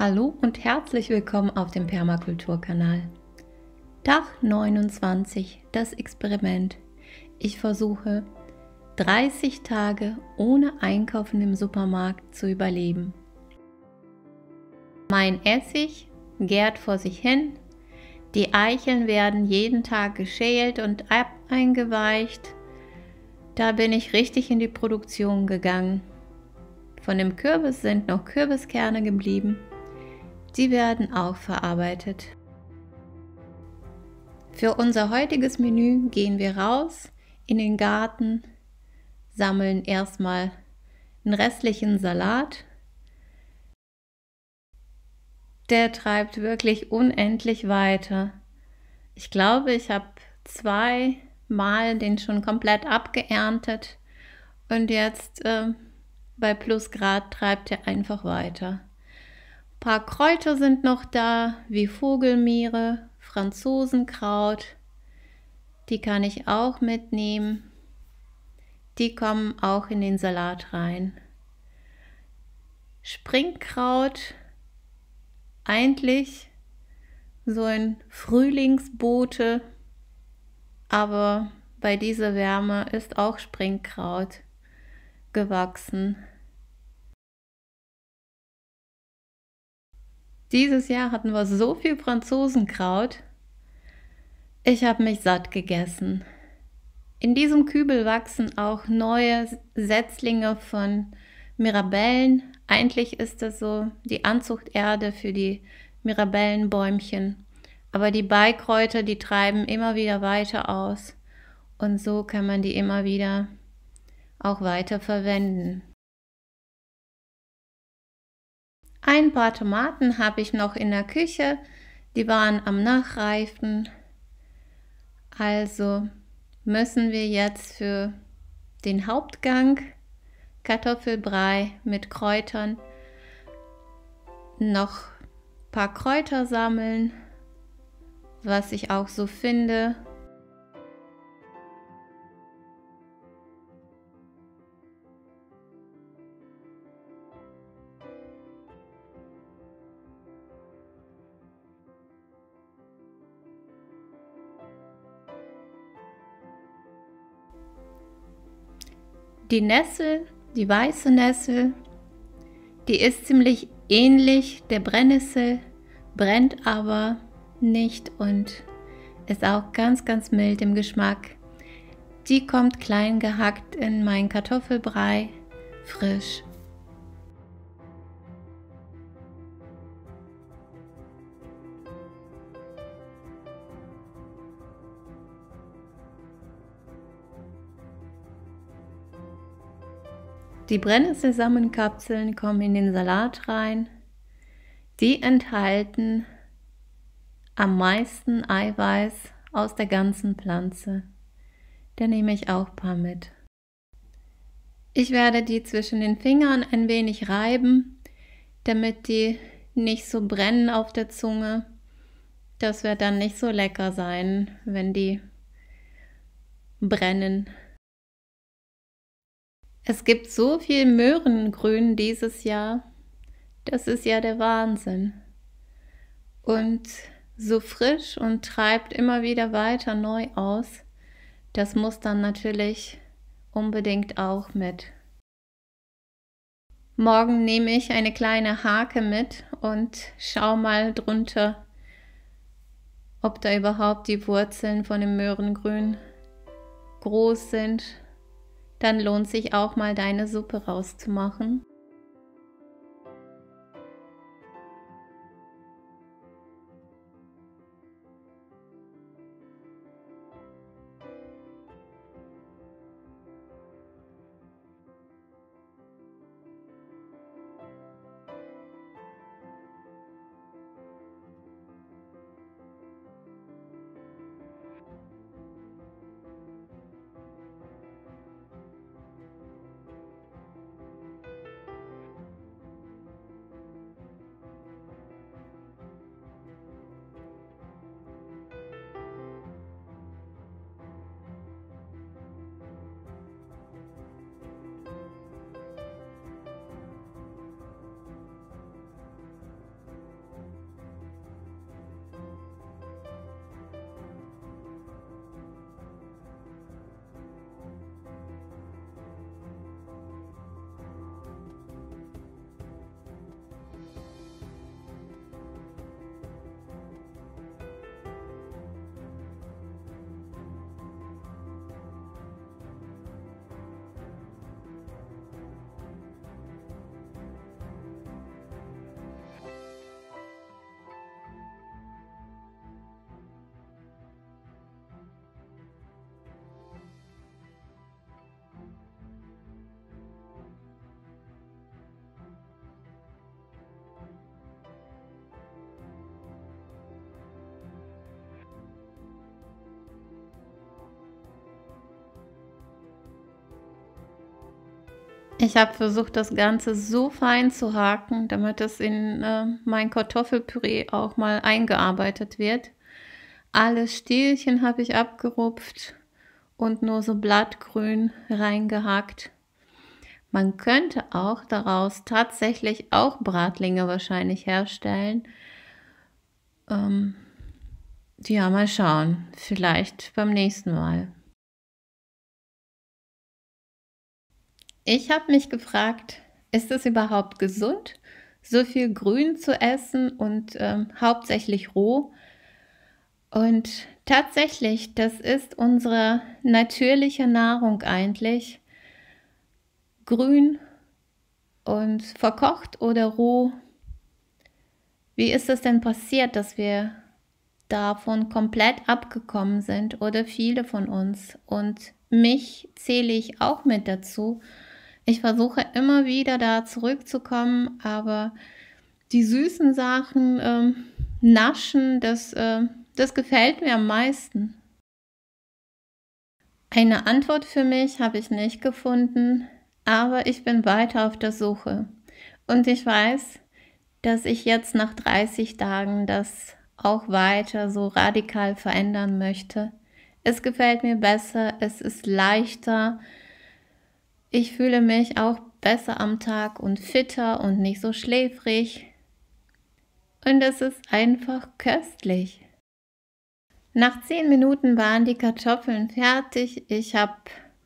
Hallo und herzlich willkommen auf dem Permakulturkanal. Tag 29, das Experiment. Ich versuche 30 Tage ohne Einkaufen im Supermarkt zu überleben. Mein Essig gärt vor sich hin, die Eicheln werden jeden Tag geschält und eingeweicht. Da bin ich richtig in die Produktion gegangen. Von dem Kürbis sind noch Kürbiskerne geblieben. Die werden auch verarbeitet. Für unser heutiges Menü gehen wir raus in den Garten, sammeln erstmal den restlichen Salat. Der treibt wirklich unendlich weiter. Ich glaube, ich habe 2 Mal den schon komplett abgeerntet und jetzt bei Plusgrad treibt er einfach weiter. Ein paar Kräuter sind noch da, wie Vogelmiere, Franzosenkraut. Die kann ich auch mitnehmen. Die kommen auch in den Salat rein. Springkraut, eigentlich so ein Frühlingsbote, aber bei dieser Wärme ist auch Springkraut gewachsen. Dieses Jahr hatten wir so viel Franzosenkraut. Ich habe mich satt gegessen. In diesem Kübel wachsen auch neue Setzlinge von Mirabellen. Eigentlich ist das so die Anzuchterde für die Mirabellenbäumchen. Aber die Beikräuter, die treiben immer wieder weiter aus. Und so kann man die immer wieder auch weiter verwenden. Ein paar Tomaten habe ich noch in der Küche. Die waren am Nachreifen. Also müssen wir jetzt für den Hauptgang Kartoffelbrei mit Kräutern noch ein paar Kräuter sammeln, was ich auch so finde. Die Nessel, die weiße Nessel, die ist ziemlich ähnlich der Brennnessel, brennt aber nicht und ist auch ganz, ganz mild im Geschmack. Die kommt klein gehackt in meinen Kartoffelbrei, frisch. Die Brennesselsamenkapseln kommen in den Salat rein. Die enthalten am meisten Eiweiß aus der ganzen Pflanze. Da nehme ich auch ein paar mit. Ich werde die zwischen den Fingern ein wenig reiben, damit die nicht so brennen auf der Zunge. Das wird dann nicht so lecker sein, wenn die brennen. Es gibt so viel Möhrengrün dieses Jahr. Das ist ja der Wahnsinn. Und so frisch und treibt immer wieder weiter neu aus. Das muss dann natürlich unbedingt auch mit. Morgen nehme ich eine kleine Hake mit und schau mal drunter, ob da überhaupt die Wurzeln von dem Möhrengrün groß sind. Dann lohnt sich auch mal deine Suppe rauszumachen. Ich habe versucht, das Ganze so fein zu haken, damit es in mein Kartoffelpüree auch mal eingearbeitet wird. Alle Stielchen habe ich abgerupft und nur so blattgrün reingehackt. Man könnte auch daraus tatsächlich auch Bratlinge wahrscheinlich herstellen. Ähm, ja, mal schauen. Vielleicht beim nächsten Mal. Ich habe mich gefragt, ist es überhaupt gesund, so viel Grün zu essen und hauptsächlich roh? Und tatsächlich, das ist unsere natürliche Nahrung eigentlich. Grün und verkocht oder roh. Wie ist es denn passiert, dass wir davon komplett abgekommen sind oder viele von uns? Und mich zähle ich auch mit dazu. Ich versuche immer wieder da zurückzukommen, aber die süßen Sachen, naschen, das gefällt mir am meisten. Eine Antwort für mich habe ich nicht gefunden, aber ich bin weiter auf der Suche. Und ich weiß, dass ich jetzt nach 30 Tagen das auch weiter so radikal verändern möchte. Es gefällt mir besser, es ist leichter. Ich fühle mich auch besser am Tag und fitter und nicht so schläfrig. Und es ist einfach köstlich. Nach 10 Minuten waren die Kartoffeln fertig. Ich habe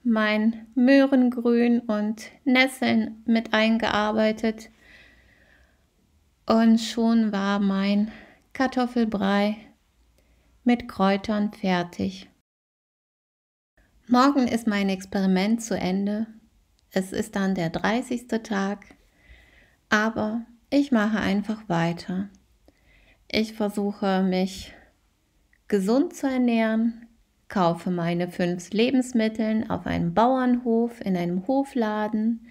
mein Möhrengrün und Nesseln mit eingearbeitet. Und schon war mein Kartoffelbrei mit Kräutern fertig. Morgen ist mein Experiment zu Ende. Es ist dann der 30. Tag, aber ich mache einfach weiter. Ich versuche mich gesund zu ernähren, kaufe meine 5 Lebensmittel auf einem Bauernhof, in einem Hofladen.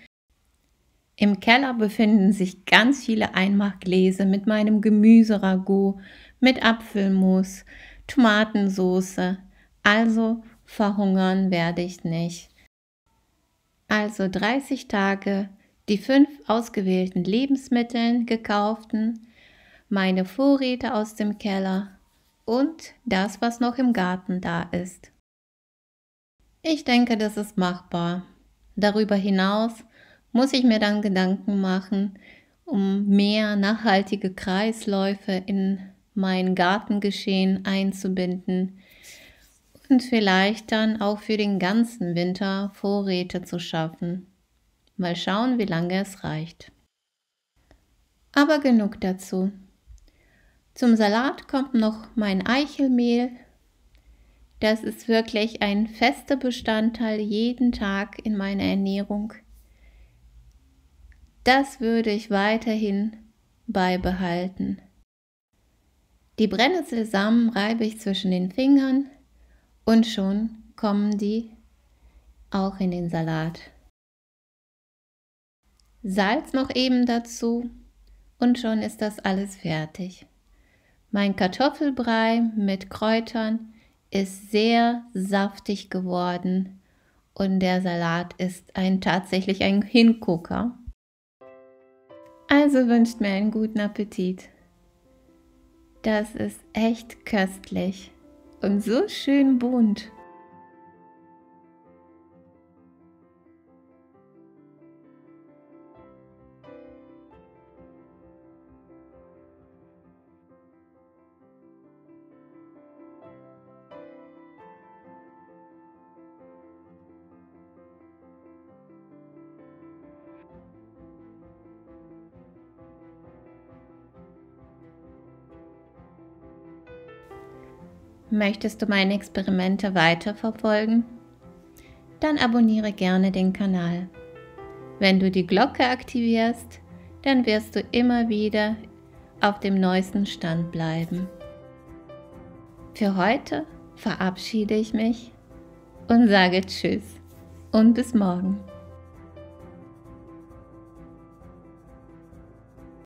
Im Keller befinden sich ganz viele Einmachgläser mit meinem Gemüseragout, mit Apfelmus, Tomatensauce. Also verhungern werde ich nicht. Also 30 Tage, die 5 ausgewählten Lebensmittel gekauften, meine Vorräte aus dem Keller und das, was noch im Garten da ist. Ich denke, das ist machbar. Darüber hinaus muss ich mir dann Gedanken machen, um mehr nachhaltige Kreisläufe in mein Gartengeschehen einzubinden und vielleicht dann auch für den ganzen Winter Vorräte zu schaffen. Mal schauen, wie lange es reicht. Aber genug dazu. Zum Salat kommt noch mein Eichelmehl. Das ist wirklich ein fester Bestandteil jeden Tag in meiner Ernährung. Das würde ich weiterhin beibehalten. Die Brennnesselsamen reibe ich zwischen den Fingern und schon kommen die auch in den Salat. Salz noch eben dazu und schon ist das alles fertig. Mein Kartoffelbrei mit Kräutern ist sehr saftig geworden und der Salat ist tatsächlich ein Hingucker. Also wünscht mir einen guten Appetit. Das ist echt köstlich und so schön bunt. Möchtest du meine Experimente weiterverfolgen? Dann abonniere gerne den Kanal. Wenn du die Glocke aktivierst, dann wirst du immer wieder auf dem neuesten Stand bleiben. Für heute verabschiede ich mich und sage Tschüss und bis morgen.